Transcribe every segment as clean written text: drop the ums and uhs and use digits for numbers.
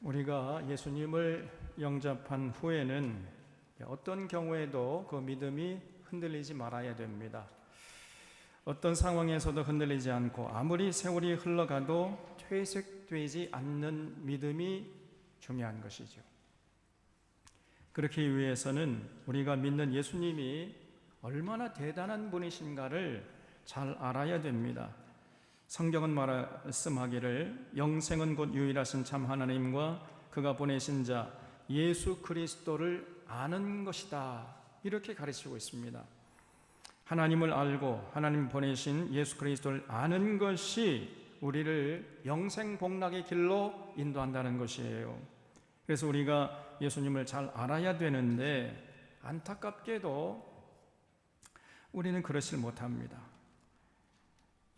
우리가 예수님을 영접한 후에는 어떤 경우에도 그 믿음이 흔들리지 말아야 됩니다. 어떤 상황에서도 흔들리지 않고 아무리 세월이 흘러가도 퇴색되지 않는 믿음이 중요한 것이죠. 그렇기 위해서는 우리가 믿는 예수님이 얼마나 대단한 분이신가를 잘 알아야 됩니다. 성경은 말씀하기를 영생은 곧 유일하신 참 하나님과 그가 보내신 자 예수 그리스도를 아는 것이다, 이렇게 가르치고 있습니다. 하나님을 알고 하나님 보내신 예수 그리스도를 아는 것이 우리를 영생 복락의 길로 인도한다는 것이에요. 그래서 우리가 예수님을 잘 알아야 되는데 안타깝게도 우리는 그러질 못합니다.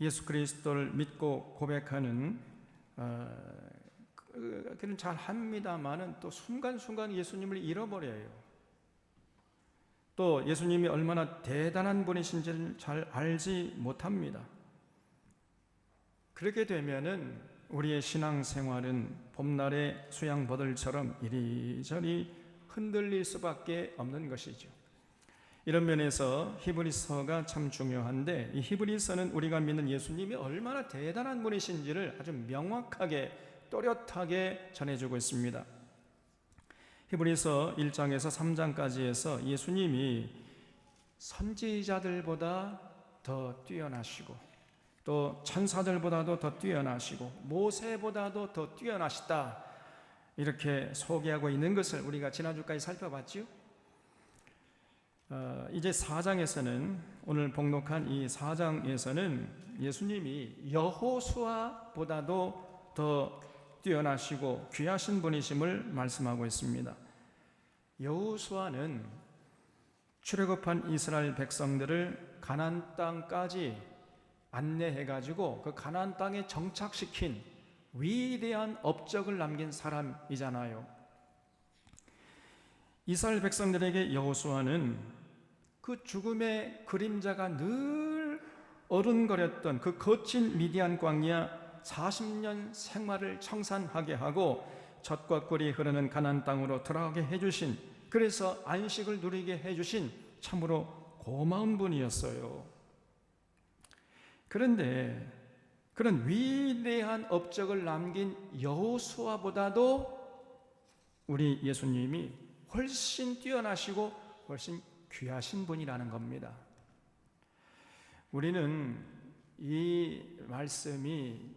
예수 그리스도를 믿고 고백하는 그는 잘 합니다만은 또 순간순간 예수님을 잃어버려요. 또 예수님이 얼마나 대단한 분이신지를 잘 알지 못합니다. 그렇게 되면은 우리의 신앙생활은 봄날의 수양버들처럼 이리저리 흔들릴 수밖에 없는 것이죠. 이런 면에서 히브리서가 참 중요한데, 이 히브리서는 우리가 믿는 예수님이 얼마나 대단한 분이신지를 아주 명확하게 또렷하게 전해주고 있습니다. 히브리서 1장에서 3장까지에서 예수님이 선지자들보다 더 뛰어나시고 또 천사들보다도 더 뛰어나시고 모세보다도 더 뛰어나시다, 이렇게 소개하고 있는 것을 우리가 지난주까지 살펴봤지요. 이제 4장에서는, 오늘 복록한 이 4장에서는 예수님이 여호수아보다도 더 뛰어나시고 귀하신 분이심을 말씀하고 있습니다. 여호수아는 출애굽한 이스라엘 백성들을 가나안 땅까지 안내해가지고 그 가나안 땅에 정착시킨 위대한 업적을 남긴 사람이잖아요. 이스라엘 백성들에게 여호수아는 그 죽음의 그림자가 늘 어른거렸던 그 거친 미디안 광야 40년 생활을 청산하게 하고 젖과 꿀이 흐르는 가나안 땅으로 들어가게 해주신, 그래서 안식을 누리게 해주신 참으로 고마운 분이었어요. 그런데 그런 위대한 업적을 남긴 여호수아보다도 우리 예수님이 훨씬 뛰어나시고 훨씬 귀하신 분이라는 겁니다. 우리는 이 말씀이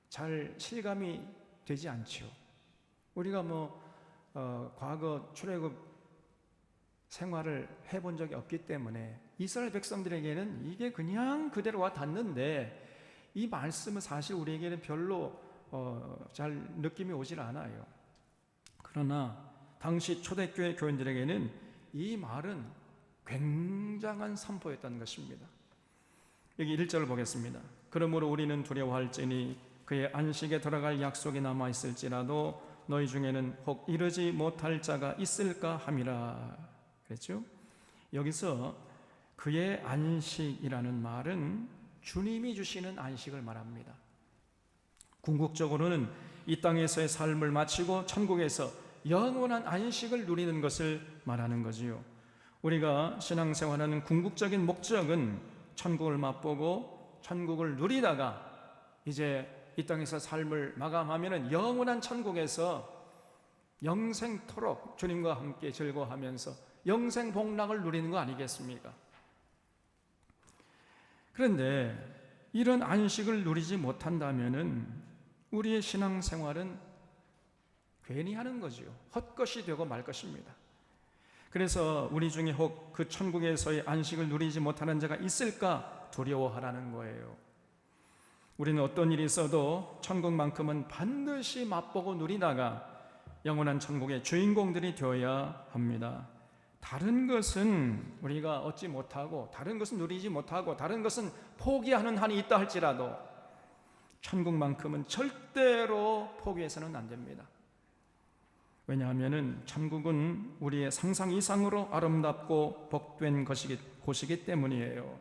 잘 실감이 되지 않죠. 우리가 과거 출애굽 생활을 해본 적이 없기 때문에 이스라엘 백성들에게는 이게 그냥 그대로 와 닿는데, 이 말씀은 사실 우리에게는 별로 잘 느낌이 오질 않아요. 그러나 당시 초대교회 교인들에게는 이 말은 굉장한 선포였다는 것입니다. 여기 1절을 보겠습니다. 그러므로 우리는 두려워할지니 그의 안식에 들어갈 약속이 남아있을지라도 너희 중에는 혹 이르지 못할 자가 있을까 함이라 그랬죠. 여기서 그의 안식이라는 말은 주님이 주시는 안식을 말합니다. 궁극적으로는 이 땅에서의 삶을 마치고 천국에서 영원한 안식을 누리는 것을 말하는 거지요. 우리가 신앙생활하는 궁극적인 목적은 천국을 맛보고 천국을 누리다가 이제 이 땅에서 삶을 마감하면 영원한 천국에서 영생토록 주님과 함께 즐거워하면서 영생 복락을 누리는 거 아니겠습니까? 그런데 이런 안식을 누리지 못한다면 우리의 신앙생활은 괜히 하는 거지요. 헛것이 되고 말 것입니다. 그래서 우리 중에 혹 그 천국에서의 안식을 누리지 못하는 자가 있을까 두려워하라는 거예요. 우리는 어떤 일이 있어도 천국만큼은 반드시 맛보고 누리다가 영원한 천국의 주인공들이 되어야 합니다. 다른 것은 우리가 얻지 못하고 다른 것은 누리지 못하고 다른 것은 포기하는 한이 있다 할지라도 천국만큼은 절대로 포기해서는 안 됩니다. 왜냐하면 천국은 우리의 상상 이상으로 아름답고 복된 곳이기 때문이에요.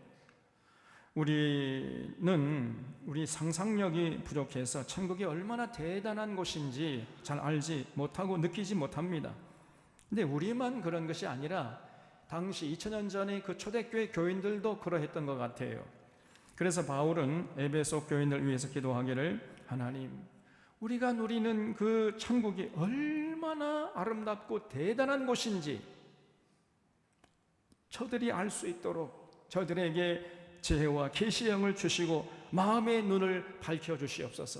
우리 상상력이 부족해서 천국이 얼마나 대단한 곳인지 잘 알지 못하고 느끼지 못합니다. 근데 우리만 그런 것이 아니라 당시 2000년 전에 그 초대교회 교인들도 그러했던 것 같아요. 그래서 바울은 에베소 교인들 위해서 기도하기를, 하나님, 우리가 누리는 그 천국이 얼마나 아름답고 대단한 곳인지 저들이 알 수 있도록 저들에게 지혜와 계시형을 주시고 마음의 눈을 밝혀주시옵소서.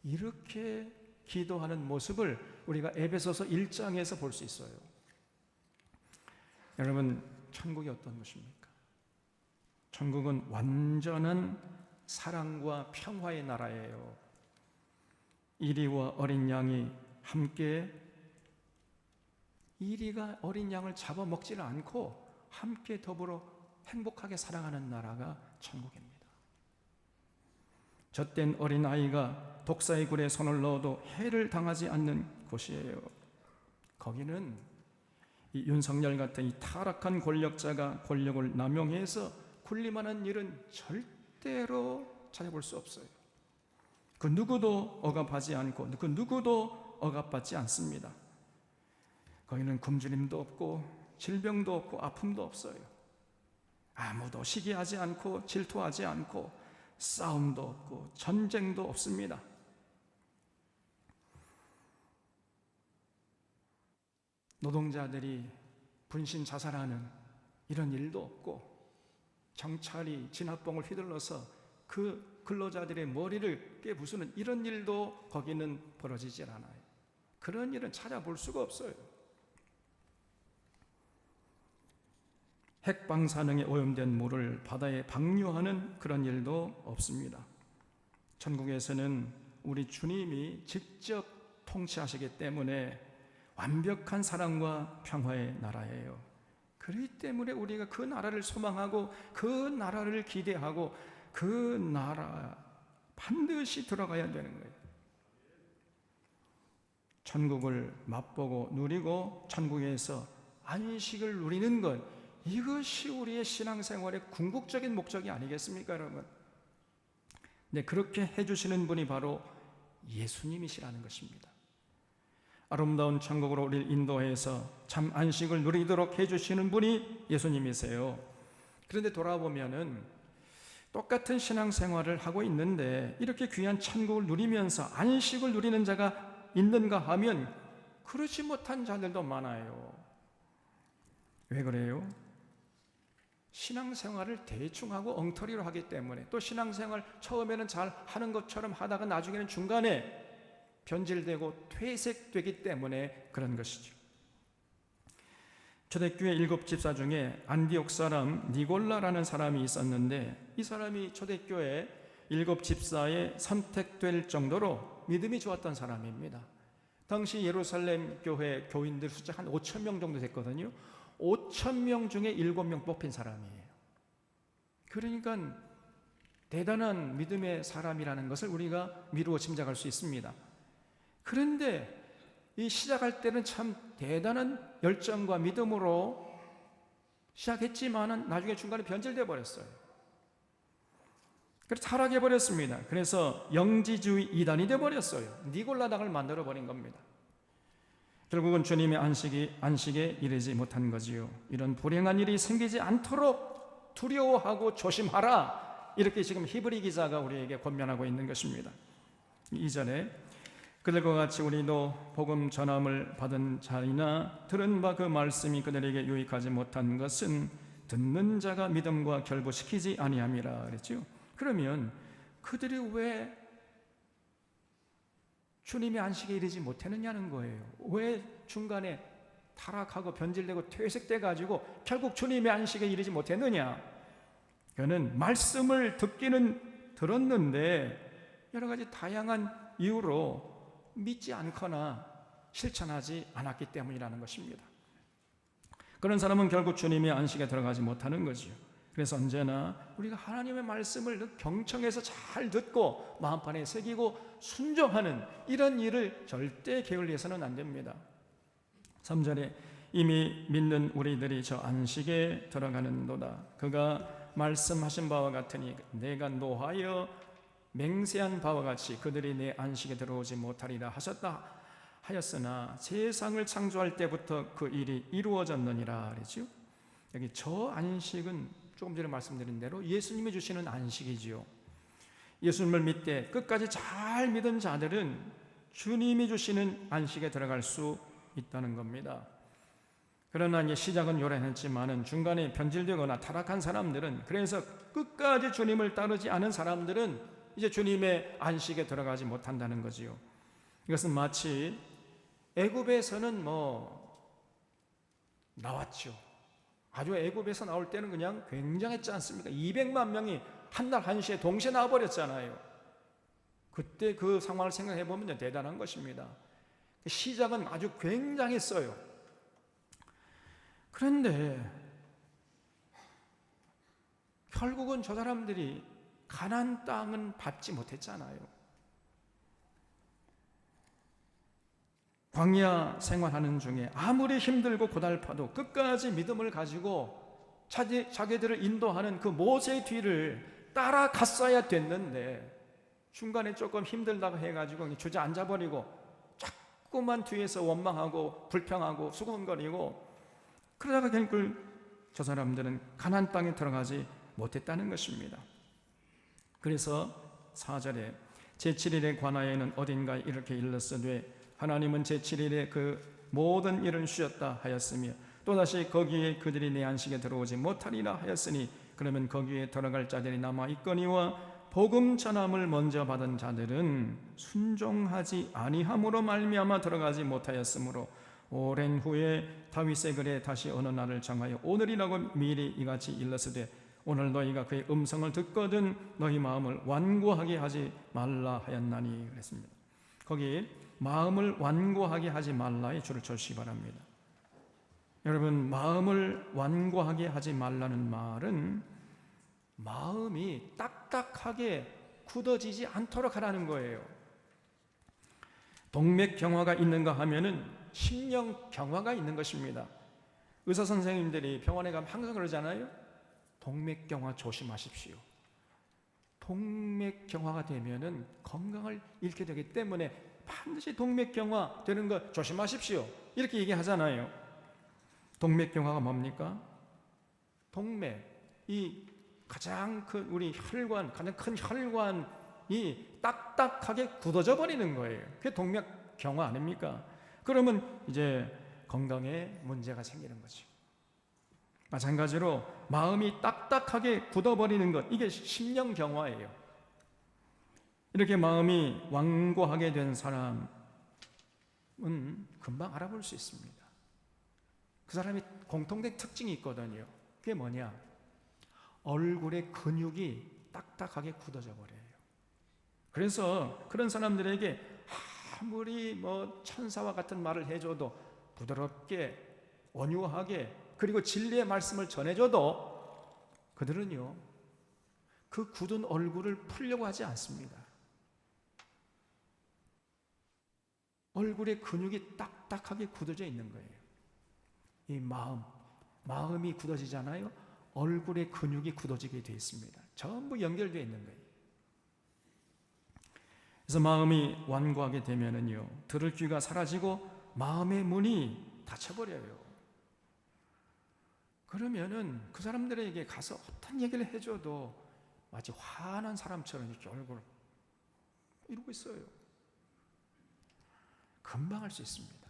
이렇게 기도하는 모습을 우리가 에베소서 1장에서 볼 수 있어요. 여러분, 천국이 어떤 것입니까? 천국은 완전한 사랑과 평화의 나라예요. 이리와 어린 양이 함께, 이리가 어린 양을 잡아먹지를 않고 함께 더불어 행복하게 사랑하는 나라가 천국입니다. 젖된 어린아이가 독사의 굴에 손을 넣어도 해를 당하지 않는 곳이에요. 거기는 이 윤석열 같은 이 타락한 권력자가 권력을 남용해서 군림하는 일은 절대로 찾아볼 수 없어요. 그 누구도 억압하지 않고 그 누구도 억압받지 않습니다. 거기는 굶주림도 없고 질병도 없고 아픔도 없어요. 아무도 시기하지 않고 질투하지 않고 싸움도 없고 전쟁도 없습니다. 노동자들이 분신 자살하는 이런 일도 없고 경찰이 진압봉을 휘둘러서 그 근로자들의 머리를 깨부수는 이런 일도 거기는 벌어지질 않아요. 그런 일은 찾아볼 수가 없어요. 핵방사능에 오염된 물을 바다에 방류하는 그런 일도 없습니다. 천국에서는 우리 주님이 직접 통치하시기 때문에 완벽한 사랑과 평화의 나라예요. 그렇기 때문에 우리가 그 나라를 소망하고 그 나라를 기대하고 그 나라 반드시 들어가야 되는 거예요. 천국을 맛보고 누리고 천국에서 안식을 누리는 것, 이것이 우리의 신앙생활의 궁극적인 목적이 아니겠습니까, 여러분? 네, 그렇게 해주시는 분이 바로 예수님이시라는 것입니다. 아름다운 천국으로 우리를 인도해서 참 안식을 누리도록 해주시는 분이 예수님이세요. 그런데 돌아보면은 똑같은 신앙생활을 하고 있는데 이렇게 귀한 천국을 누리면서 안식을 누리는 자가 있는가 하면 그렇지 못한 자들도 많아요. 왜 그래요? 신앙생활을 대충 하고 엉터리로 하기 때문에, 또 신앙생활 처음에는 잘 하는 것처럼 하다가 나중에는 중간에 변질되고 퇴색되기 때문에 그런 것이죠. 초대교회 7 집사 중에 안디옥 사람 니골라라는 사람이 있었는데, 이 사람이 초대교회 7 집사에 선택될 정도로 믿음이 좋았던 사람입니다. 당시 예루살렘 교회 교인들 숫자 한 5,000명 정도 됐거든요. 5,000명 중에 7명 뽑힌 사람이에요. 그러니까 대단한 믿음의 사람이라는 것을 우리가 미루어 짐작할 수 있습니다. 그런데 이 시작할 때는 참 대단한 열정과 믿음으로 시작했지만은 나중에 중간에 변질되어 버렸어요. 그래서 타락해 버렸습니다. 그래서 영지주의 이단이 되어 버렸어요. 니골라당을 만들어 버린 겁니다. 결국은 주님의 안식에 이르지 못한 거지요. 이런 불행한 일이 생기지 않도록 두려워하고 조심하라, 이렇게 지금 히브리 기자가 우리에게 권면하고 있는 것입니다. 2절에 그들과 같이 우리도 복음 전함을 받은 자이나 들은 바 그 말씀이 그들에게 유익하지 못한 것은 듣는 자가 믿음과 결부시키지 아니함이라 그랬죠. 그러면 그들이 왜 주님의 안식에 이르지 못했느냐는 거예요. 왜 중간에 타락하고 변질되고 퇴색돼 가지고 결국 주님의 안식에 이르지 못했느냐? 그는 말씀을 듣기는 들었는데 여러 가지 다양한 이유로 믿지 않거나 실천하지 않았기 때문이라는 것입니다. 그런 사람은 결국 주님의 안식에 들어가지 못하는 거죠. 그래서 언제나 우리가 하나님의 말씀을 경청해서 잘 듣고 마음판에 새기고 순종하는 이런 일을 절대 게을리해서는 안 됩니다. 3절에 이미 믿는 우리들이 저 안식에 들어가는도다. 그가 말씀하신 바와 같으니 내가 노하여 맹세한 바와 같이 그들이 내 안식에 들어오지 못하리라 하셨다 하였으나 세상을 창조할 때부터 그 일이 이루어졌느니라 그랬죠. 여기 저 안식은 조금 전에 말씀드린 대로 예수님이 주시는 안식이지요. 예수님을 믿되 끝까지 잘 믿은 자들은 주님이 주시는 안식에 들어갈 수 있다는 겁니다. 그러나 이제 시작은 요란했지만은 중간에 변질되거나 타락한 사람들은, 그래서 끝까지 주님을 따르지 않은 사람들은 이제 주님의 안식에 들어가지 못한다는 거지요. 이것은 마치 애굽에서는 나왔죠. 아주 애굽에서 나올 때는 그냥 굉장했지 않습니까? 200만 명이 한 날 한시에 동시에 나와버렸잖아요. 그때 그 상황을 생각해 보면 대단한 것입니다. 시작은 아주 굉장했어요. 그런데 결국은 저 사람들이 가나안 땅은 받지 못했잖아요. 광야 생활하는 중에 아무리 힘들고 고달파도 끝까지 믿음을 가지고 자기들을 인도하는 그 모세의 뒤를 따라갔어야 됐는데 중간에 조금 힘들다고 해가지고 주저앉아버리고 자꾸만 뒤에서 원망하고 불평하고 수군거리고 그러다가 결국 저 사람들은 가나안 땅에 들어가지 못했다는 것입니다. 그래서 4절에 제7일의 관하에는 어딘가에 이렇게 일렀으되 하나님은 제7일에 그 모든 일을 쉬었다 하였으며 또다시 거기에 그들이 내 안식에 들어오지 못하리라 하였으니 그러면 거기에 들어갈 자들이 남아있거니와 복음 전함을 먼저 받은 자들은 순종하지 아니함으로 말미암아 들어가지 못하였으므로 오랜 후에 다윗의 글에 다시 어느 날을 정하여 오늘이라고 미리 이같이 일렀으되 오늘 너희가 그의 음성을 듣거든 너희 마음을 완고하게 하지 말라 하였나니 그랬습니다. 거기 마음을 완고하게 하지 말라에 줄을 쳐주시기 바랍니다. 여러분, 마음을 완고하게 하지 말라는 말은 마음이 딱딱하게 굳어지지 않도록 하라는 거예요. 동맥경화가 있는가 하면은 심령경화가 있는 것입니다. 의사 선생님들이 병원에 가면 항상 그러잖아요. 동맥경화 조심하십시오. 동맥경화가 되면은 건강을 잃게 되기 때문에 반드시 동맥경화 되는 거 조심하십시오. 이렇게 얘기하잖아요. 동맥경화가 뭡니까? 동맥, 이 가장 큰 우리 혈관, 가장 큰 혈관이 딱딱하게 굳어져 버리는 거예요. 그게 동맥경화 아닙니까? 그러면 이제 건강에 문제가 생기는 거죠. 마찬가지로 마음이 딱딱하게 굳어버리는 것, 이게 심령경화예요. 이렇게 마음이 완고하게 된 사람은 금방 알아볼 수 있습니다. 그 사람이 공통된 특징이 있거든요. 그게 뭐냐? 얼굴의 근육이 딱딱하게 굳어져 버려요. 그래서 그런 사람들에게 아무리 천사와 같은 말을 해줘도 부드럽게 온유하게 그리고 진리의 말씀을 전해줘도 그들은요 그 굳은 얼굴을 풀려고 하지 않습니다. 얼굴의 근육이 딱딱하게 굳어져 있는 거예요. 이 마음이 굳어지잖아요. 얼굴의 근육이 굳어지게 되어 있습니다. 전부 연결되어 있는 거예요. 그래서 마음이 완고하게 되면은요 들을 귀가 사라지고 마음의 문이 닫혀버려요. 그러면은 그 사람들에게 가서 어떤 얘기를 해줘도 마치 화난 사람처럼 이렇게 얼굴을 이러고 있어요. 금방 할 수 있습니다.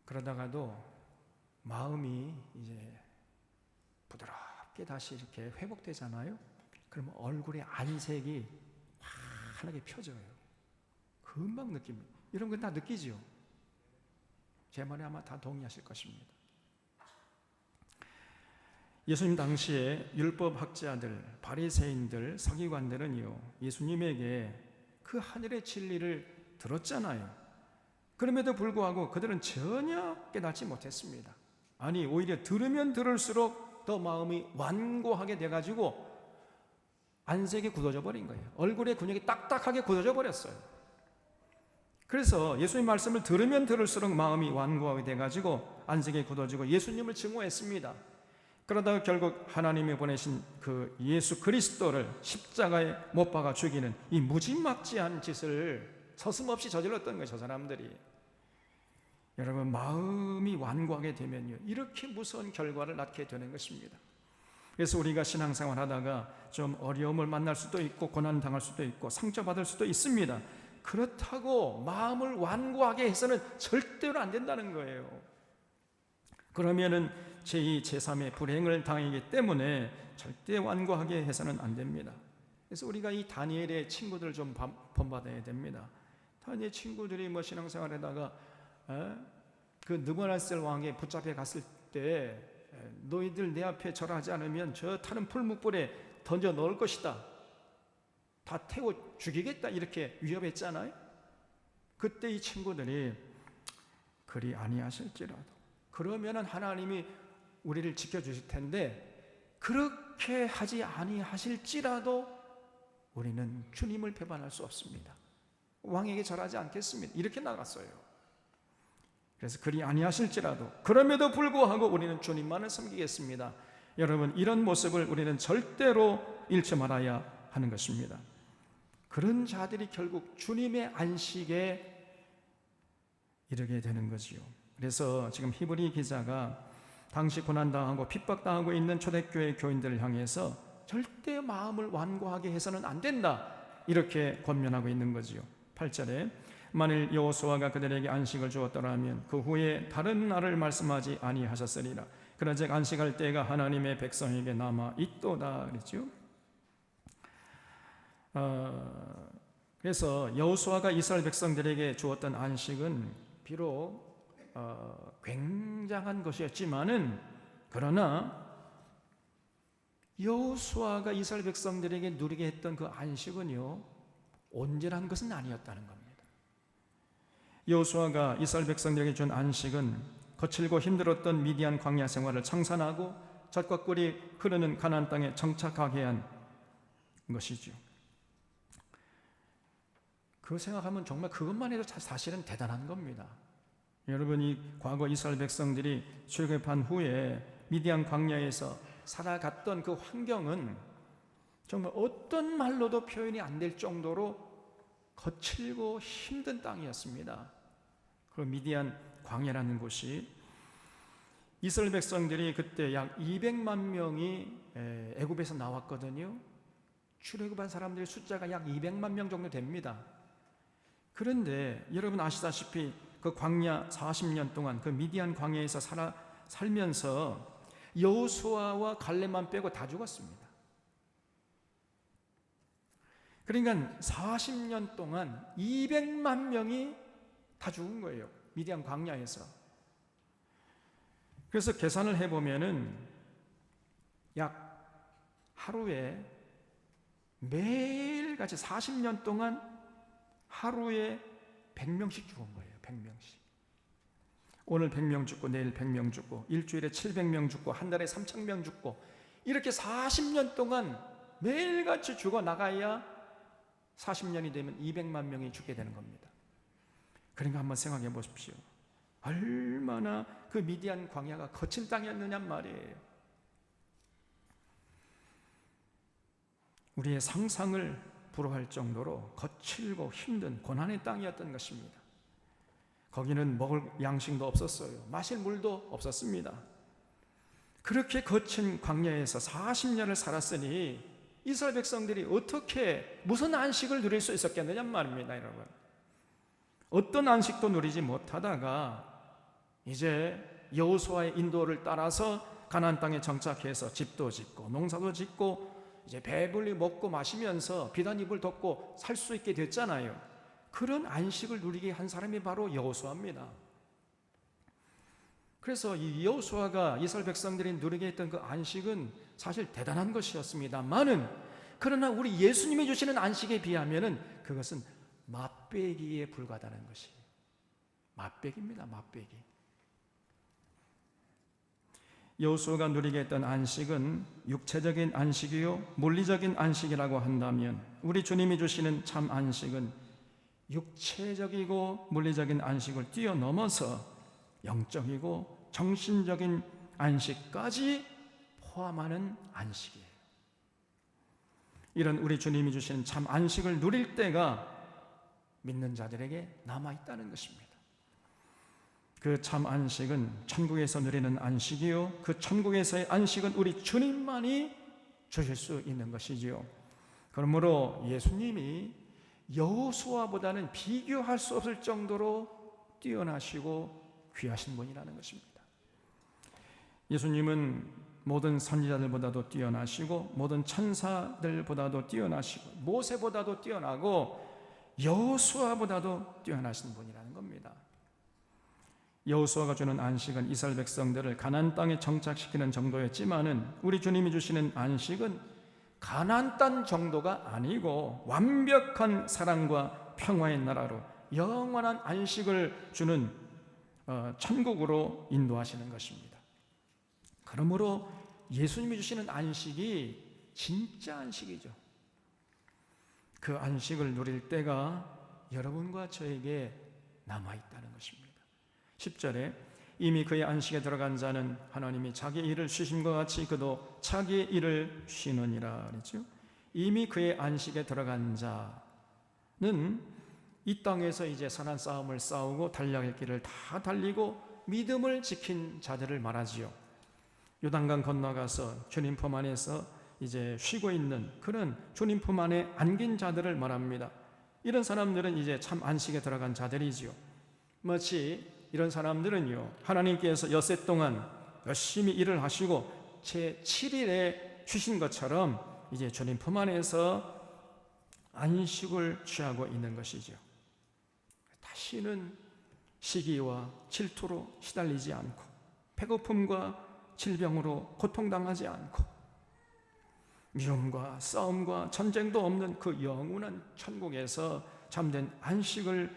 그러다가도 마음이 이제 부드럽게 다시 이렇게 회복되잖아요. 그러면 얼굴의 안색이 환하게 펴져요. 금방 느낍니다. 이런 건 다 느끼죠. 제 말에 아마 다 동의하실 것입니다. 예수님 당시에 율법학자들, 바리새인들, 서기관들은요 예수님에게 그 하늘의 진리를 들었잖아요. 그럼에도 불구하고 그들은 전혀 깨닫지 못했습니다. 아니 오히려 들으면 들을수록 더 마음이 완고하게 돼가지고 안색이 굳어져 버린 거예요. 얼굴의 근육이 딱딱하게 굳어져 버렸어요. 그래서 예수님 말씀을 들으면 들을수록 마음이 완고하게 돼가지고 안식이 굳어지고 예수님을 증오했습니다. 그러다가 결국 하나님이 보내신 그 예수 그리스도를 십자가에 못 박아 죽이는 이 무지막지한 짓을 서슴없이 저질렀던 거예요, 저 사람들이. 여러분, 마음이 완고하게 되면요, 이렇게 무서운 결과를 낳게 되는 것입니다. 그래서 우리가 신앙생활 하다가 좀 어려움을 만날 수도 있고 고난 당할 수도 있고 상처받을 수도 있습니다. 그렇다고 마음을 완고하게 해서는 절대로 안 된다는 거예요. 그러면은 제2, 제3의 불행을 당하기 때문에 절대 완고하게 해서는 안 됩니다. 그래서 우리가 이 다니엘의 친구들 좀 본받아야 됩니다. 다니엘 친구들이 뭐 신앙생활에다가 그 느부갓네살 왕에 붙잡혀 갔을 때 너희들 내 앞에 절하지 않으면 저 타는 풀무불에 던져 넣을 것이다, 다 태워 죽이겠다, 이렇게 위협했잖아요. 그때 이 친구들이 그리 아니하실지라도, 그러면은 하나님이 우리를 지켜주실 텐데 그렇게 하지 아니하실지라도 우리는 주님을 배반할 수 없습니다. 왕에게 절하지 않겠습니다, 이렇게 나갔어요. 그래서 그리 아니하실지라도 그럼에도 불구하고 우리는 주님만을 섬기겠습니다. 여러분, 이런 모습을 우리는 절대로 잃지 말아야 하는 것입니다. 그런 자들이 결국 주님의 안식에 이르게 되는 거지요. 그래서 지금 히브리 기자가 당시 고난당하고 핍박당하고 있는 초대교회 교인들을 향해서 절대 마음을 완고하게 해서는 안 된다, 이렇게 권면하고 있는 거지요. 8절에 만일 여호수아가 그들에게 안식을 주었더라면 그 후에 다른 날을 말씀하지 아니하셨으리라. 그런즉 안식할 때가 하나님의 백성에게 남아 있도다 그랬죠. 그래서 여호수아가 이스라엘 백성들에게 주었던 안식은 비록 굉장한 것이었지만은, 그러나 여호수아가 이스라엘 백성들에게 누리게 했던 그 안식은요, 온전한 것은 아니었다는 겁니다. 여호수아가 이스라엘 백성들에게 준 안식은 거칠고 힘들었던 미디안 광야 생활을 청산하고 젖과 꿀이 흐르는 가나안 땅에 정착하게 한 것이죠. 그거 생각하면 정말 그것만 해도 사실은 대단한 겁니다. 여러분이 과거 이스라엘 백성들이 출애굽한 후에 미디안 광야에서 살아갔던 그 환경은 정말 어떤 말로도 표현이 안 될 정도로 거칠고 힘든 땅이었습니다. 그 미디안 광야라는 곳이, 이스라엘 백성들이 그때 약 200만 명이 애굽에서 나왔거든요. 출애굽한 사람들의 숫자가 약 200만 명 정도 됩니다. 그런데 여러분 아시다시피 그 광야 40년 동안 그 미디안 광야에서 살면서 여호수아와 갈렙만 빼고 다 죽었습니다. 그러니까 40년 동안 200만 명이 다 죽은 거예요, 미디안 광야에서. 그래서 계산을 해보면은 약 하루에 매일같이 40년 동안 하루에 100명씩 죽은 거예요. 100명씩. 오늘 100명 죽고 내일 100명 죽고 일주일에 700명 죽고 한 달에 3,000명 죽고, 이렇게 40년 동안 매일같이 죽어 나가야 40년이 되면 200만 명이 죽게 되는 겁니다. 그러니까 한번 생각해 보십시오. 얼마나 그 미디안 광야가 거친 땅이었느냐 말이에요. 우리의 상상을 불허할 정도로 거칠고 힘든 고난의 땅이었던 것입니다. 거기는 먹을 양식도 없었어요. 마실 물도 없었습니다. 그렇게 거친 광야에서 40년을 살았으니 이스라엘 백성들이 어떻게 무슨 안식을 누릴 수 있었겠느냐 말입니다, 여러분. 어떤 안식도 누리지 못하다가 이제 여호수아의 인도를 따라서 가나안 땅에 정착해서 집도 짓고 농사도 짓고 이제 배불리 먹고 마시면서 비단 이불 덮고 살 수 있게 됐잖아요. 그런 안식을 누리게 한 사람이 바로 여호수아입니다. 그래서 이 여호수아가 이스라엘 백성들이 누리게 했던 그 안식은 사실 대단한 것이었습니다만은, 그러나 우리 예수님이 주시는 안식에 비하면은 그것은 맛배기에 불과하다는 것이에요. 맛배기입니다, 맛배기. 여호수아가 누리게 했던 안식은 육체적인 안식이요 물리적인 안식이라고 한다면, 우리 주님이 주시는 참 안식은 육체적이고 물리적인 안식을 뛰어넘어서 영적이고 정신적인 안식까지 포함하는 안식이에요. 이런 우리 주님이 주시는 참 안식을 누릴 때가 믿는 자들에게 남아있다는 것입니다. 그 참 안식은 천국에서 누리는 안식이요, 그 천국에서의 안식은 우리 주님만이 주실 수 있는 것이지요. 그러므로 예수님이 여호수아보다는 비교할 수 없을 정도로 뛰어나시고 귀하신 분이라는 것입니다. 예수님은 모든 선지자들보다도 뛰어나시고 모든 천사들보다도 뛰어나시고 모세보다도 뛰어나고 여호수아보다도 뛰어나신 분이라는 겁니다. 여호수아가 주는 안식은 이스라엘 백성들을 가나안 땅에 정착시키는 정도였지만은 우리 주님이 주시는 안식은 가나안 땅 정도가 아니고 완벽한 사랑과 평화의 나라로 영원한 안식을 주는 천국으로 인도하시는 것입니다. 그러므로 예수님이 주시는 안식이 진짜 안식이죠. 그 안식을 누릴 때가 여러분과 저에게 남아있다는 것입니다. 10절에 이미 그의 안식에 들어간 자는 하나님이 자기 일을 쉬심과 같이 그도 자기의 일을 쉬느니라 그랬죠. 이미 그의 안식에 들어간 자는 이 땅에서 이제 선한 싸움을 싸우고 달려갈 길을 다 달리고 믿음을 지킨 자들을 말하지요. 요단강 건너가서 주님 품 안에서 이제 쉬고 있는 그런 주님 품 안에 안긴 자들을 말합니다. 이런 사람들은 이제 참 안식에 들어간 자들이지요. 마치 이런 사람들은요, 하나님께서 엿새 동안 열심히 일을 하시고 제 7일에 쉬신 것처럼 이제 주님 품 안에서 안식을 취하고 있는 것이죠. 다시는 시기와 질투로 시달리지 않고 배고픔과 질병으로 고통당하지 않고 미움과 싸움과 전쟁도 없는 그 영원한 천국에서 참된 안식을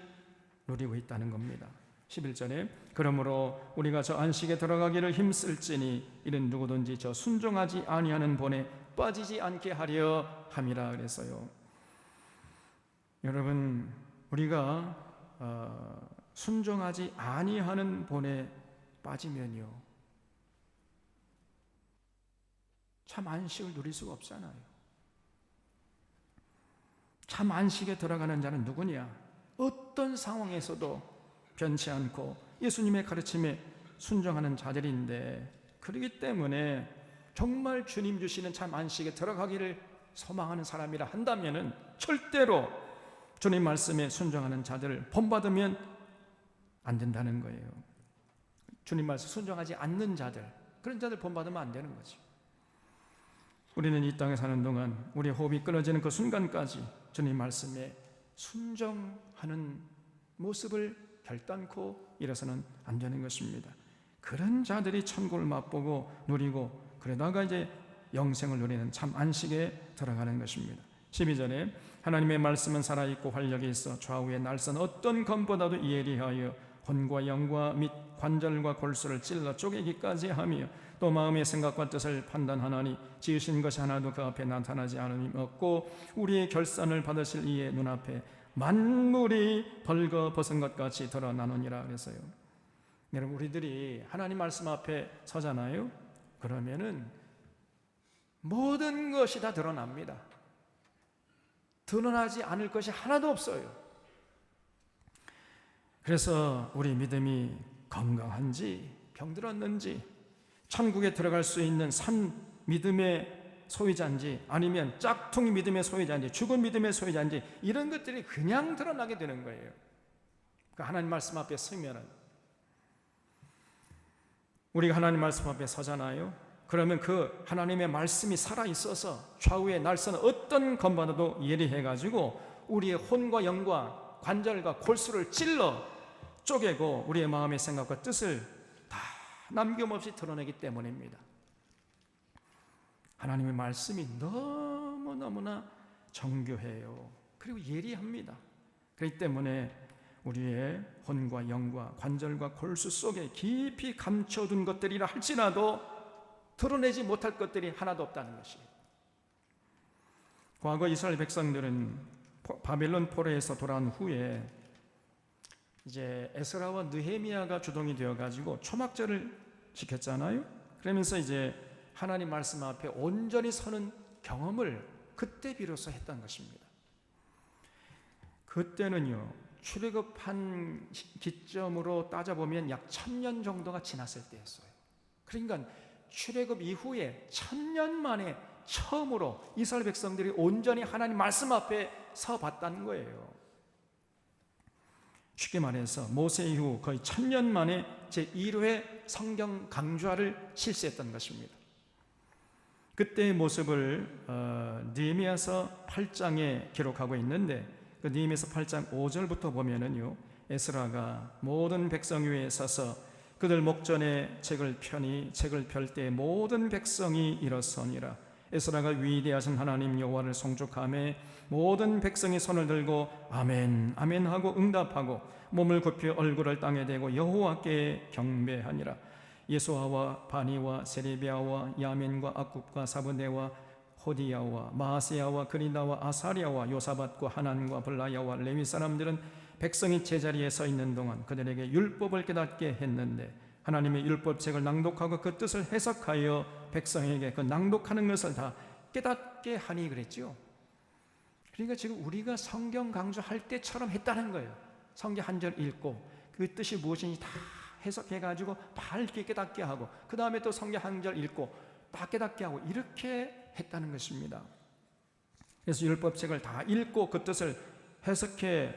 누리고 있다는 겁니다. 11절에 그러므로 우리가 저 안식에 들어가기를 힘쓸지니 이는 누구든지 저 순종하지 아니하는 본에 빠지지 않게 하려 함이라 그랬어요. 여러분, 우리가 순종하지 아니하는 본에 빠지면요, 참 안식을 누릴 수가 없잖아요. 참 안식에 들어가는 자는 누구냐? 어떤 상황에서도 변치 않고 예수님의 가르침에 순종하는 자들인데, 그렇기 때문에 정말 주님 주시는 참 안식에 들어가기를 소망하는 사람이라 한다면은 절대로 주님 말씀에 순종하는 자들을 본받으면 안 된다는 거예요. 주님 말씀 순종하지 않는 자들, 그런 자들 본받으면 안 되는 거죠. 우리는 이 땅에 사는 동안 우리 호흡이 끊어지는 그 순간까지 주님 말씀에 순종하는 모습을 결단코 잃어서는 안 되는 것입니다. 그런 자들이 천국을 맛보고 누리고 그러다가 이제 영생을 누리는 참 안식에 들어가는 것입니다. 12절에 하나님의 말씀은 살아있고 활력이 있어 좌우의 날선 어떤 검보다도 예리하여 혼과 영과 및 관절과 골수를 찔러 쪼개기까지 하며 또 마음의 생각과 뜻을 판단하나니 지으신 것이 하나도 그 앞에 나타나지 않음이 없고 우리의 결산을 받으실 이의 눈앞에 만물이 벌거벗은 것 같이 드러나느니라 그랬어요. 여러분, 우리들이 하나님 말씀 앞에 서잖아요. 그러면은 모든 것이 다 드러납니다. 드러나지 않을 것이 하나도 없어요. 그래서 우리 믿음이 건강한지 병들었는지 천국에 들어갈 수 있는 산 믿음의 소유자인지 아니면 짝퉁 믿음의 소유자인지 죽은 믿음의 소유자인지 이런 것들이 그냥 드러나게 되는 거예요. 그러니까 하나님 말씀 앞에 서면은 우리가 하나님 말씀 앞에 서잖아요. 그러면 그 하나님의 말씀이 살아있어서 좌우에 날선 어떤 검보다도 예리해가지고 우리의 혼과 영과 관절과 골수를 찔러 쪼개고 우리의 마음의 생각과 뜻을 다 남김없이 드러내기 때문입니다. 하나님의 말씀이 너무너무나 정교해요. 그리고 예리합니다. 그렇기 때문에 우리의 혼과 영과 관절과 골수 속에 깊이 감춰둔 것들이라 할지라도 드러내지 못할 것들이 하나도 없다는 것이에요. 과거 이스라엘 백성들은 바벨론 포로에서 돌아온 후에 이제 에스라와 느헤미야가 주동이 되어 가지고 초막절을 지켰잖아요. 그러면서 이제 하나님 말씀 앞에 온전히 서는 경험을 그때 비로소 했던 것입니다. 그때는요, 출애굽한 기점으로 따져보면 약 1000년 정도가 지났을 때였어요. 그러니까 출애굽 이후에 1000년 만에 처음으로 이스라엘 백성들이 온전히 하나님 말씀 앞에 서 봤다는 거예요. 쉽게 말해서 모세 이후 거의 1000년 만에 제1회 성경 강좌를 실시했던 것입니다. 그때의 모습을 느헤미야서 8장에 기록하고 있는데, 그 느헤미야서 8장 5절부터 보면은요, 에스라가 모든 백성 위에 서서 그들 목전에 책을 펴니 책을 펼 때 모든 백성이 일어서니라. 에스라가 위대하신 하나님 여호와를 송축하며 모든 백성이 손을 들고 아멘 아멘 하고 응답하고 몸을 굽혀 얼굴을 땅에 대고 여호와께 경배하니라. 예수아와 바니와 세레비아와 야민과 악굽과 사브네와 호디야와 마아세야와 그리다와 아사리아와 요사밧과 하난과 블라야와 레위 사람들은 백성이 제자리에 서 있는 동안 그들에게 율법을 깨닫게 했는데, 하나님의 율법책을 낭독하고 그 뜻을 해석하여 백성에게 그 낭독하는 것을 다 깨닫게 하니 그랬죠. 그러니까 지금 우리가 성경 강조할 때처럼 했다는 거예요. 성경 한 절 읽고 그 뜻이 무엇인지 다 해석해가지고 밝게 깨닫게 하고, 그 다음에 또 성경 한 절 읽고 다 깨닫게 하고, 이렇게 했다는 것입니다. 그래서 율법책을 다 읽고 그 뜻을 해석해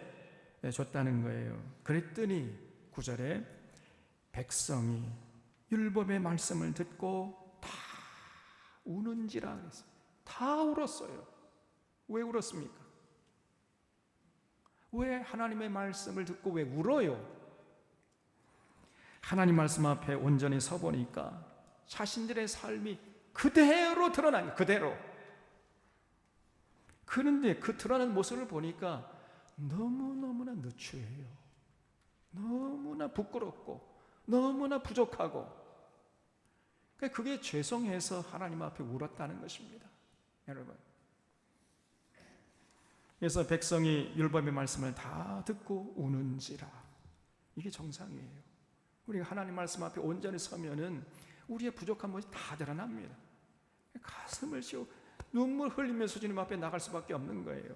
줬다는 거예요. 그랬더니 9절에 백성이 율법의 말씀을 듣고 다 우는지라 그랬어요. 다 울었어요. 왜 울었습니까? 왜 하나님의 말씀을 듣고 왜 울어요? 하나님 말씀 앞에 온전히 서보니까 자신들의 삶이 그대로 드러난 거예요. 그대로. 그런데 그 드러난 모습을 보니까 너무너무나 누추해요. 너무나 부끄럽고 너무나 부족하고, 그게 죄송해서 하나님 앞에 울었다는 것입니다, 여러분. 그래서 백성이 율법의 말씀을 다 듣고 우는지라. 이게 정상이에요. 우리가 하나님 말씀 앞에 온전히 서면은 우리의 부족한 모습이 다 드러납니다. 가슴을 씌우고 눈물 흘리면서 주님 앞에 나갈 수밖에 없는 거예요.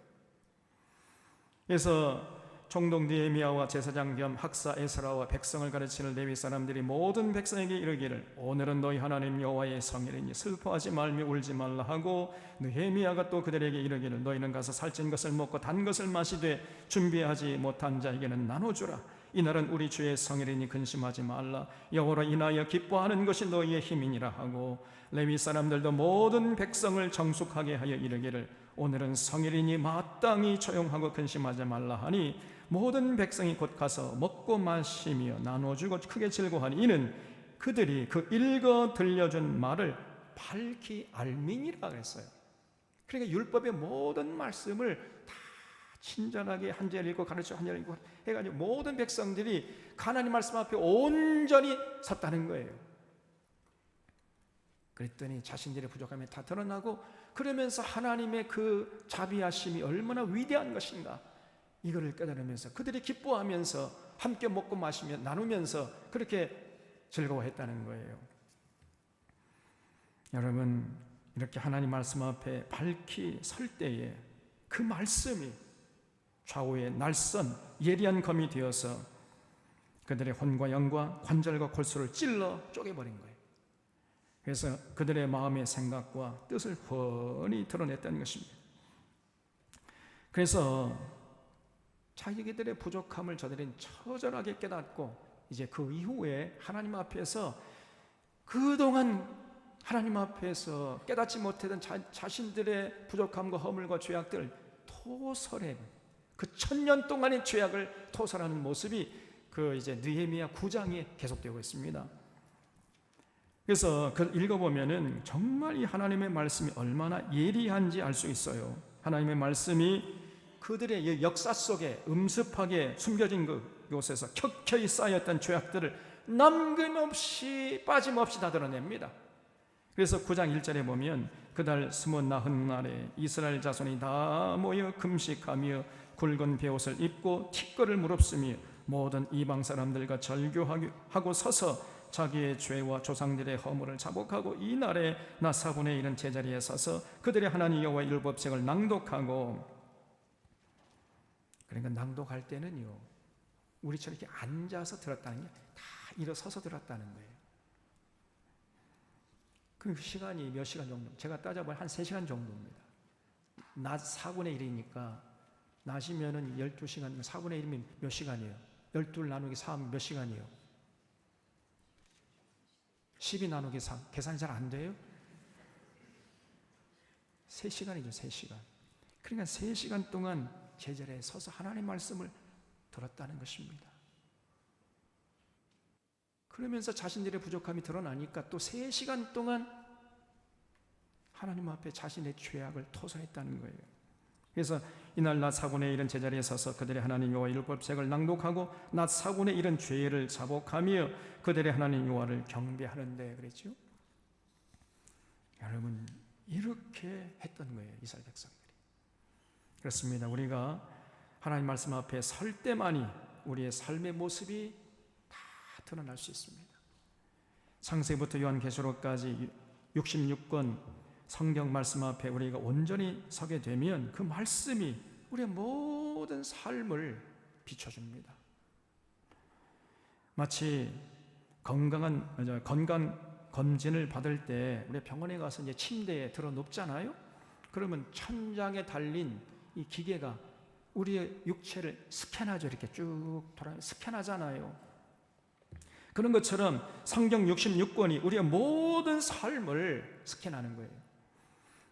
그래서 총독 느헤미야와 제사장 겸 학사 에스라와 백성을 가르치는 레위 사람들이 모든 백성에게 이르기를 오늘은 너희 하나님 여호와의 성일이니 슬퍼하지 말며 울지 말라 하고, 느헤미야가 또 그들에게 이르기를 너희는 가서 살찐 것을 먹고 단 것을 마시되 준비하지 못한 자에게는 나눠주라. 이날은 우리 주의 성일이니 근심하지 말라. 여호와로 인하여 기뻐하는 것이 너희의 힘이니라 하고, 레위 사람들도 모든 백성을 정숙하게 하여 이르기를 오늘은 성일이니 마땅히 조용하고 근심하지 말라 하니, 모든 백성이 곧 가서 먹고 마시며 나눠주고 크게 즐거워하니 이는 그들이 그 읽어 들려준 말을 밝히 알미니라 그랬어요. 그러니까 율법의 모든 말씀을 다 친절하게 한 절 읽고 가르쳐 한 절 읽고 해가지고 모든 백성들이 하나님 말씀 앞에 온전히 섰다는 거예요. 그랬더니 자신들의 부족함이 다 드러나고, 그러면서 하나님의 그 자비하심이 얼마나 위대한 것인가, 이거를 깨달으면서 그들이 기뻐하면서 함께 먹고 마시며 나누면서 그렇게 즐거워했다는 거예요. 여러분, 이렇게 하나님 말씀 앞에 밝히 설 때에 그 말씀이 좌우의 날선 예리한 검이 되어서 그들의 혼과 영과 관절과 골수를 찔러 쪼개버린 거예요. 그래서 그들의 마음의 생각과 뜻을 훤히 드러냈다는 것입니다. 그래서 자기들의 부족함을 저들은 처절하게 깨닫고, 이제 그 이후에 하나님 앞에서 그동안 하나님 앞에서 깨닫지 못했던 자신들의 부족함과 허물과 죄악들을 토설해, 그 1000년 동안의 죄악을 토설하는 모습이 그 이제 느헤미야 9장에 계속되고 있습니다. 그래서 그걸 읽어보면은 정말 이 하나님의 말씀이 얼마나 예리한지 알 수 있어요. 하나님의 말씀이 그들의 역사 속에 음습하게 숨겨진 그곳에서 켜켜이 쌓였던 죄악들을 남김없이 빠짐없이 다 드러냅니다. 그래서 9장 1절에 보면 그달 29날에 이스라엘 자손이 다 모여 금식하며 굵은 베옷을 입고 티끌을 무릅쓰며 모든 이방 사람들과 절교하고 서서 자기의 죄와 조상들의 허물을 자복하고 이날에 나 4분의 1은 제자리에 서서 그들의 하나님 여호와의 율법책을 낭독하고, 그러니까 낭독할 때는요 우리처럼 이렇게 앉아서 들었다는 게 다 일어서서 들었다는 거예요. 그 시간이 몇 시간 정도? 제가 따져보면 한 3시간 정도입니다. 낮 4분의 1이니까 낮이면은 12시간, 4분의 1이면 몇 시간이에요? 12 나누기 4하면 몇 시간이에요? 12 나누기 3 계산이 잘 안 돼요? 3시간이죠. 3시간. 그러니까 3시간 동안 제자리에 서서 하나님의 말씀을 들었다는 것입니다. 그러면서 자신들의 부족함이 드러나니까 또 3시간 동안 하나님 앞에 자신의 죄악을 토설했다는 거예요. 그래서 이날 낮 4분의 1은 제자리에 서서 그들의 하나님 여호와의 율법책을 낭독하고 낮 4분의 1은 죄를 자복하며 그들의 하나님 여호와를 경배하는데 그랬죠. 여러분 이렇게 했던 거예요, 이스라엘 백성들이. 그렇습니다. 우리가 하나님 말씀 앞에 설 때만이 우리의 삶의 모습이 다 드러날 수 있습니다. 창세기부터 요한계시록까지 66권 성경 말씀 앞에 우리가 온전히 서게 되면 그 말씀이 우리의 모든 삶을 비춰줍니다. 마치 건강 검진을 받을 때 우리 병원에 가서 이제 침대에 들어 눕잖아요. 그러면 천장에 달린 이 기계가 우리의 육체를 스캔하죠. 이렇게 쭉 스캔하잖아요. 그런 것처럼 성경 66권이 우리의 모든 삶을 스캔하는 거예요.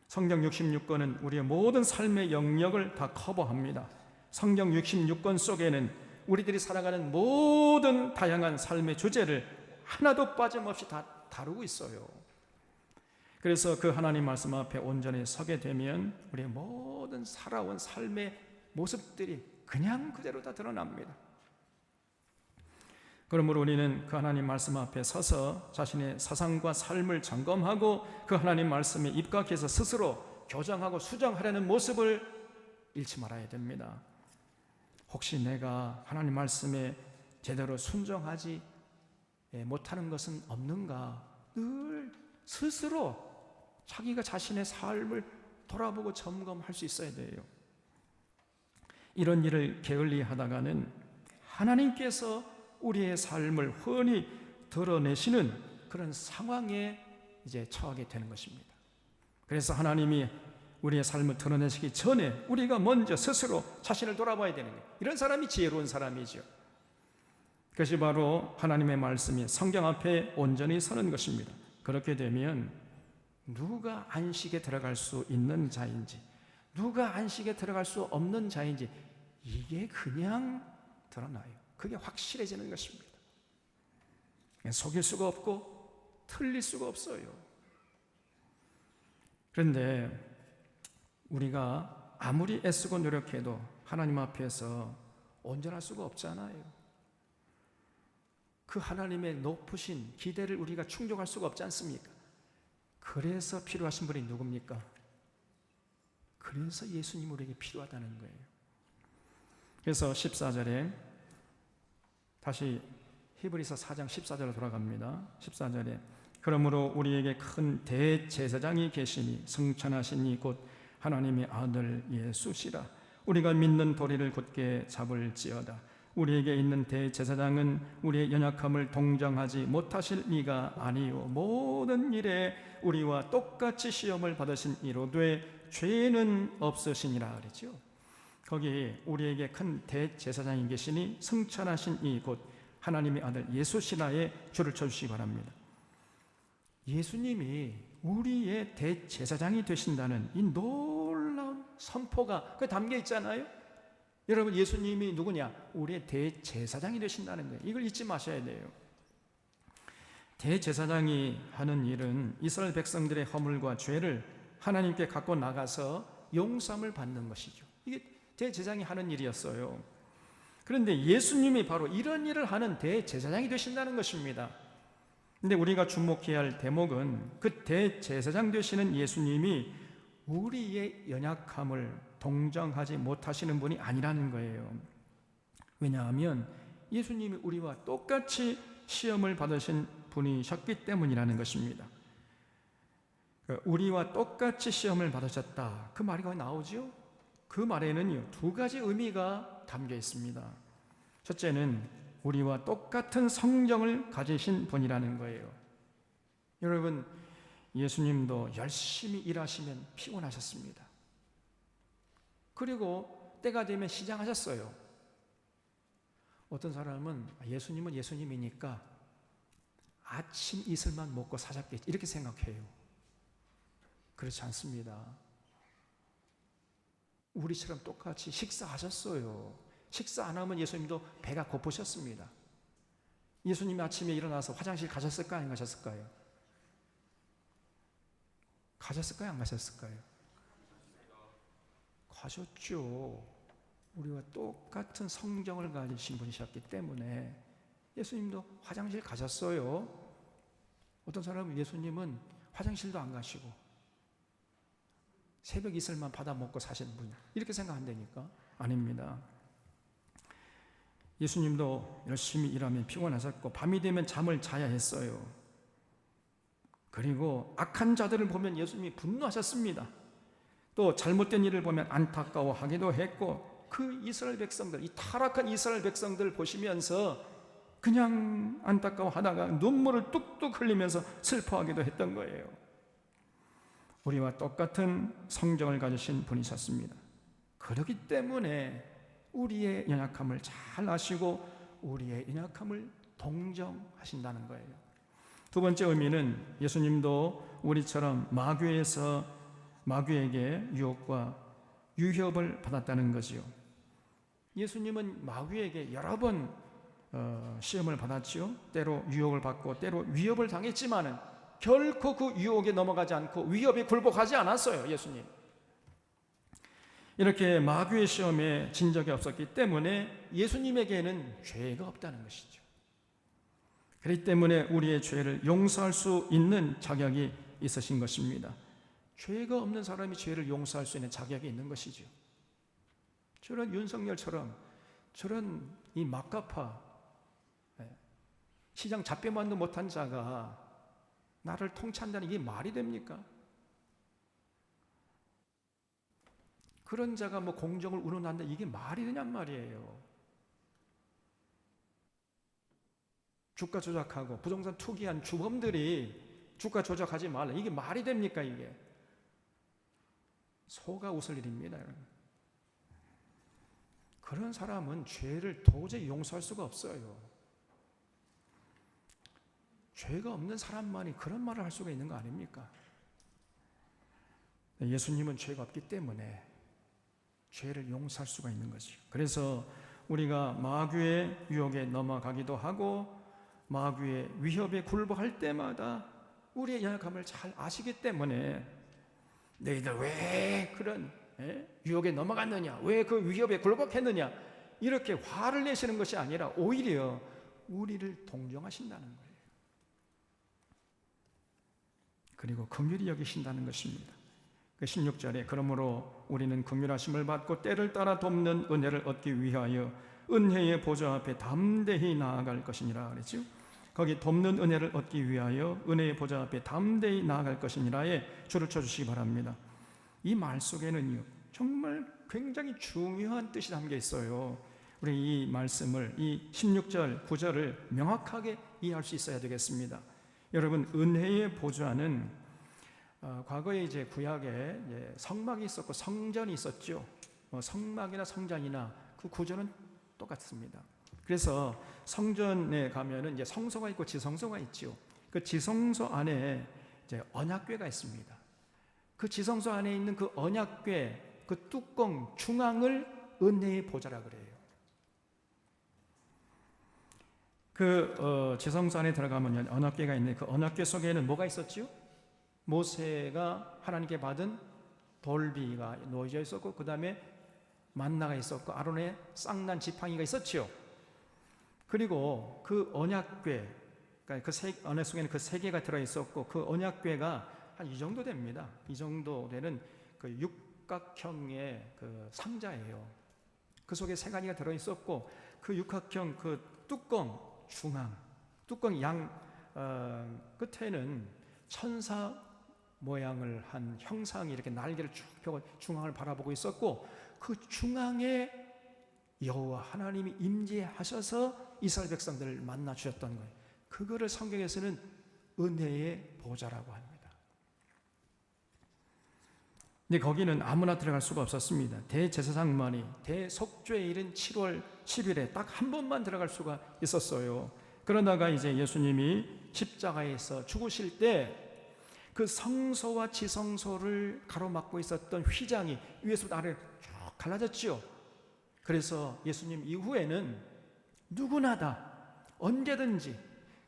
성경 66권은 우리의 모든 삶의 영역을 다 커버합니다. 성경 66권 속에는 우리들이 살아가는 모든 다양한 삶의 주제를 하나도 빠짐없이 다 다루고 있어요. 그래서 그 하나님 말씀 앞에 온전히 서게 되면 우리의 모든 살아온 삶의 모습들이 그냥 그대로 다 드러납니다. 그러므로 우리는 그 하나님 말씀 앞에 서서 자신의 사상과 삶을 점검하고 그 하나님 말씀에 입각해서 스스로 교정하고 수정하려는 모습을 잃지 말아야 됩니다. 혹시 내가 하나님 말씀에 제대로 순종하지 못하는 것은 없는가? 늘 스스로 자기가 자신의 삶을 돌아보고 점검할 수 있어야 돼요. 이런 일을 게을리 하다가는 하나님께서 우리의 삶을 훤히 드러내시는 그런 상황에 이제 처하게 되는 것입니다. 그래서 하나님이 우리의 삶을 드러내시기 전에 우리가 먼저 스스로 자신을 돌아봐야 되는 거예요. 이런 사람이 지혜로운 사람이죠. 그것이 바로 하나님의 말씀이 성경 앞에 온전히 서는 것입니다. 그렇게 되면 누가 안식에 들어갈 수 있는 자인지, 누가 안식에 들어갈 수 없는 자인지 이게 그냥 드러나요. 그게 확실해지는 것입니다. 속일 수가 없고 틀릴 수가 없어요. 그런데 우리가 아무리 애쓰고 노력해도 하나님 앞에서 온전할 수가 없잖아요. 그 하나님의 높으신 기대를 우리가 충족할 수가 없지 않습니까? 그래서 필요하신 분이 누굽니까? 그래서 예수님 우리에게 필요하다는 거예요. 그래서 14절에 다시 히브리서 4장 14절로 돌아갑니다. 14절에 그러므로 우리에게 큰 대제사장이 계시니 성천하신 이 곧 하나님의 아들 예수시라. 우리가 믿는 도리를 굳게 잡을지어다. 우리에게 있는 대제사장은 우리의 연약함을 동정하지 못하실 이가 아니요 모든 일에 우리와 똑같이 시험을 받으신 이로되 죄는 없으시니라 그랬죠. 거기 우리에게 큰 대제사장이 계시니 승천하신 이 곧 하나님의 아들 예수시라에 줄을 쳐주시기 바랍니다. 예수님이 우리의 대제사장이 되신다는 이 놀라운 선포가 그 담겨 있잖아요. 여러분 예수님이 누구냐? 우리의 대제사장이 되신다는 거예요. 이걸 잊지 마셔야 돼요. 대제사장이 하는 일은 이스라엘 백성들의 허물과 죄를 하나님께 갖고 나가서 용서함을 받는 것이죠. 이게 대제사장이 하는 일이었어요. 그런데 예수님이 바로 이런 일을 하는 대제사장이 되신다는 것입니다. 근데 우리가 주목해야 할 대목은 그 대제사장 되시는 예수님이 우리의 연약함을 동정하지 못하시는 분이 아니라는 거예요. 왜냐하면 예수님이 우리와 똑같이 시험을 받으신 분이셨기 때문이라는 것입니다. 우리와 똑같이 시험을 받으셨다, 그 말이 나오죠? 그 말에는요, 두 가지 의미가 담겨 있습니다. 첫째는 우리와 똑같은 성정을 가지신 분이라는 거예요. 여러분, 예수님도 열심히 일하시면 피곤하셨습니다. 그리고 때가 되면 시장하셨어요. 어떤 사람은 예수님은 예수님이니까 아침 이슬만 먹고 사셨겠지, 이렇게 생각해요. 그렇지 않습니다. 우리처럼 똑같이 식사하셨어요. 식사 안 하면 예수님도 배가 고프셨습니다. 예수님이 아침에 일어나서 화장실 가셨을까요? 안 가셨을까요? 가셨을까요? 안 가셨을까요? 가셨죠. 우리와 똑같은 성정을 가지신 분이셨기 때문에 예수님도 화장실 가셨어요. 어떤 사람은 예수님은 화장실도 안 가시고 새벽 이슬만 받아 먹고 사신 분, 이렇게 생각한다니까? 아닙니다. 예수님도 열심히 일하면 피곤하셨고 밤이 되면 잠을 자야 했어요. 그리고 악한 자들을 보면 예수님이 분노하셨습니다. 또 잘못된 일을 보면 안타까워하기도 했고, 그 이스라엘 백성들, 이 타락한 이스라엘 백성들을 보시면서 그냥 안타까워하다가 눈물을 뚝뚝 흘리면서 슬퍼하기도 했던 거예요. 우리와 똑같은 성정을 가지신 분이셨습니다. 그렇기 때문에 우리의 연약함을 잘 아시고 우리의 연약함을 동정하신다는 거예요. 두 번째 의미는 예수님도 우리처럼 마귀에게 유혹과 위협을 받았다는 거지요. 예수님은 마귀에게 여러 번 시험을 받았지요. 때로 유혹을 받고 때로 위협을 당했지만은 결코 그 유혹에 넘어가지 않고 위협에 굴복하지 않았어요. 예수님 이렇게 마귀의 시험에 진 적이 없었기 때문에 예수님에게는 죄가 없다는 것이죠. 그렇기 때문에 우리의 죄를 용서할 수 있는 자격이 있으신 것입니다. 죄가 없는 사람이 죄를 용서할 수 있는 자격이 있는 것이죠. 저런 윤석열처럼, 저런 이 막가파 시장 잡배만도 못한 자가 나를 통치한다는 이게 말이 됩니까? 그런 자가 공정을 운운한다, 이게 말이 되냔 말이에요. 주가 조작하고 부동산 투기한 주범들이 주가 조작하지 말라, 이게 말이 됩니까? 이게 소가 웃을 일입니다. 그런 사람은 죄를 도저히 용서할 수가 없어요. 죄가 없는 사람만이 그런 말을 할 수가 있는 거 아닙니까? 예수님은 죄가 없기 때문에 죄를 용서할 수가 있는 거죠. 그래서 우리가 마귀의 유혹에 넘어가기도 하고 마귀의 위협에 굴복할 때마다 우리의 연약함을 잘 아시기 때문에 너희들 왜 그런 유혹에 넘어갔느냐, 왜 그 위협에 굴복했느냐, 이렇게 화를 내시는 것이 아니라 오히려 우리를 동정하신다는 거예요. 그리고 긍휼히 여기신다는 것입니다. 16절에 그러므로 우리는 긍휼하심을 받고 때를 따라 돕는 은혜를 얻기 위하여 은혜의 보좌 앞에 담대히 나아갈 것이니라 그랬죠. 거기 돕는 은혜를 얻기 위하여 은혜의 보좌 앞에 담대히 나아갈 것이니라에 줄을 쳐주시기 바랍니다. 이 말 속에는요 정말 굉장히 중요한 뜻이 담겨 있어요. 우리 이 말씀을, 이 16절 9절을 명확하게 이해할 수 있어야 되겠습니다. 여러분, 은혜의 보좌는 과거에 이제 구약에 성막이 있었고 성전이 있었죠. 성막이나 성전이나 그 구조는 똑같습니다. 그래서 성전에 가면은 이제 성소가 있고 지성소가 있죠. 그 지성소 안에 이제 언약궤가 있습니다. 그 지성소 안에 있는 그 언약궤, 그 뚜껑 중앙을 은혜의 보좌라 그래요. 그 지성소 안에 들어가면 언약궤가 있는데 그 언약궤 속에는 뭐가 있었죠? 모세가 하나님께 받은 돌비가 놓여져 있었고 그 다음에 만나가 있었고 아론의 쌍난 지팡이가 있었죠. 그리고 그 언약궤, 그러니까 안에 속에는 그 세 개가 들어 있었고, 그 언약궤가 한 이 정도 됩니다. 이 정도 되는 그 육각형의 그 상자예요. 그 속에 세 가지가 들어 있었고, 그 육각형 그 뚜껑 뚜껑 양 끝에는 천사 모양을 한 형상이 이렇게 날개를 쭉 펴고 중앙을 바라보고 있었고, 그 중앙에 여호와 하나님이 임재하셔서 이스라엘 백성들을 만나 주셨던 거예요. 그거를 성경에서는 은혜의 보좌라고 합니다. 근데 거기는 아무나 들어갈 수가 없었습니다. 대제사장만이 대속죄일인 7월 10일에 딱 한 번만 들어갈 수가 있었어요. 그러다가 이제 예수님이 십자가에서 죽으실 때 그 성소와 지성소를 가로막고 있었던 휘장이 위에서부터 아래로 쭉 갈라졌지요. 그래서 예수님 이후에는 누구나 다 언제든지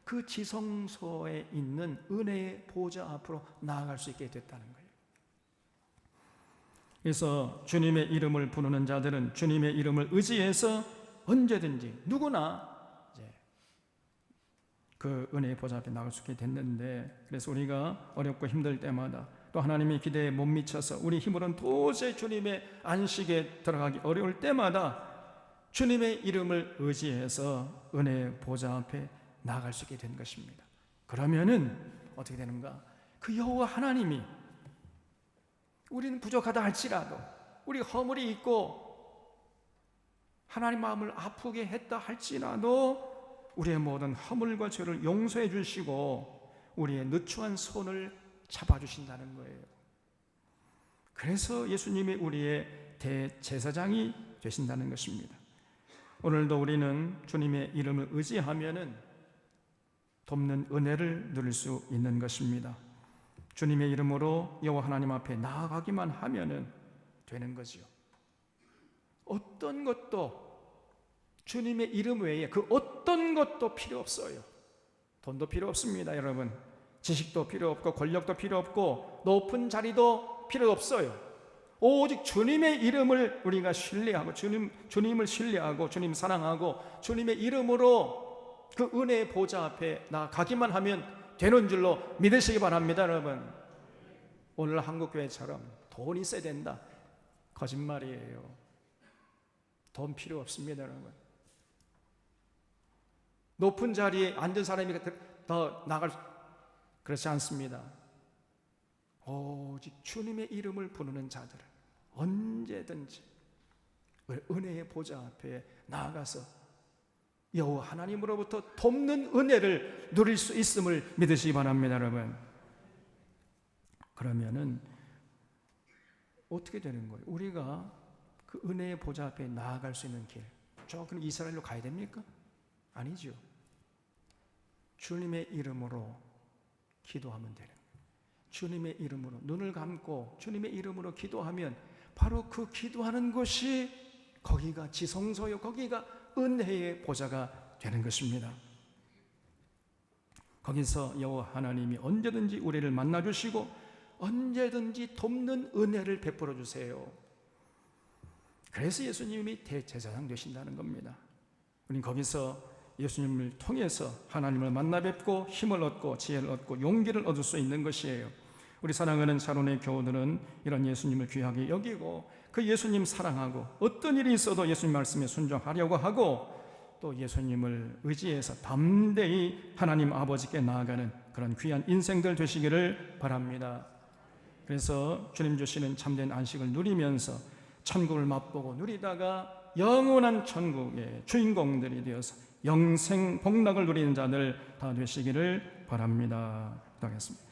그 지성소에 있는 은혜의 보좌 앞으로 나아갈 수 있게 됐다는 거예요. 그래서 주님의 이름을 부르는 자들은 주님의 이름을 의지해서 언제든지 누구나 이제 그 은혜의 보좌 앞에 나갈 수 있게 됐는데, 그래서 우리가 어렵고 힘들 때마다 또 하나님의 기대에 못 미쳐서 우리 힘으로는 도저히 주님의 안식에 들어가기 어려울 때마다 주님의 이름을 의지해서 은혜의 보좌 앞에 나아갈 수 있게 된 것입니다. 그러면은 어떻게 되는가? 그 여호와 하나님이 우리는 부족하다 할지라도, 우리 허물이 있고 하나님 마음을 아프게 했다 할지라도 우리의 모든 허물과 죄를 용서해 주시고 우리의 누추한 손을 잡아주신다는 거예요. 그래서 예수님이 우리의 대제사장이 되신다는 것입니다. 오늘도 우리는 주님의 이름을 의지하면은 돕는 은혜를 누릴 수 있는 것입니다. 주님의 이름으로 여호와 하나님 앞에 나아가기만 하면은 되는 거지요. 어떤 것도 주님의 이름 외에 그 어떤 것도 필요 없어요. 돈도 필요 없습니다, 여러분. 지식도 필요 없고 권력도 필요 없고 높은 자리도 필요 없어요. 오직 주님의 이름을 우리가 신뢰하고 주님을 신뢰하고 주님 사랑하고 주님의 이름으로 그 은혜의 보좌 앞에 나가기만 하면 되는 줄로 믿으시기 바랍니다, 여러분. 오늘 한국교회처럼 돈 있어야 된다, 거짓말이에요. 돈 필요 없습니다, 여러분. 높은 자리에 앉은 사람이 더 나갈 그렇지 않습니다. 오직 주님의 이름을 부르는 자들은 언제든지 은혜의 보좌 앞에 나아가서 여호와 하나님으로부터 돕는 은혜를 누릴 수 있음을 믿으시기 바랍니다, 여러분. 그러면은 어떻게 되는 거예요? 우리가 그 은혜의 보좌 앞에 나아갈 수 있는 길, 그럼 이스라엘로 가야 됩니까? 아니죠. 주님의 이름으로 기도하면 되는 거예요. 주님의 이름으로 눈을 감고 주님의 이름으로 기도하면 바로 그 기도하는 곳이 거기가 지성소요, 거기가 은혜의 보좌가 되는 것입니다. 거기서 여호와 하나님이 언제든지 우리를 만나주시고 언제든지 돕는 은혜를 베풀어 주세요. 그래서 예수님이 대제사장 되신다는 겁니다. 우리는 거기서 예수님을 통해서 하나님을 만나 뵙고 힘을 얻고 지혜를 얻고 용기를 얻을 수 있는 것이에요. 우리 사랑하는 샤론의 교우들은 이런 예수님을 귀하게 여기고 그 예수님 사랑하고 어떤 일이 있어도 예수님 말씀에 순종하려고 하고 또 예수님을 의지해서 담대히 하나님 아버지께 나아가는 그런 귀한 인생들 되시기를 바랍니다. 그래서 주님 주시는 참된 안식을 누리면서 천국을 맛보고 누리다가 영원한 천국의 주인공들이 되어서 영생 복락을 누리는 자들 다 되시기를 바랍니다. 기도하겠습니다.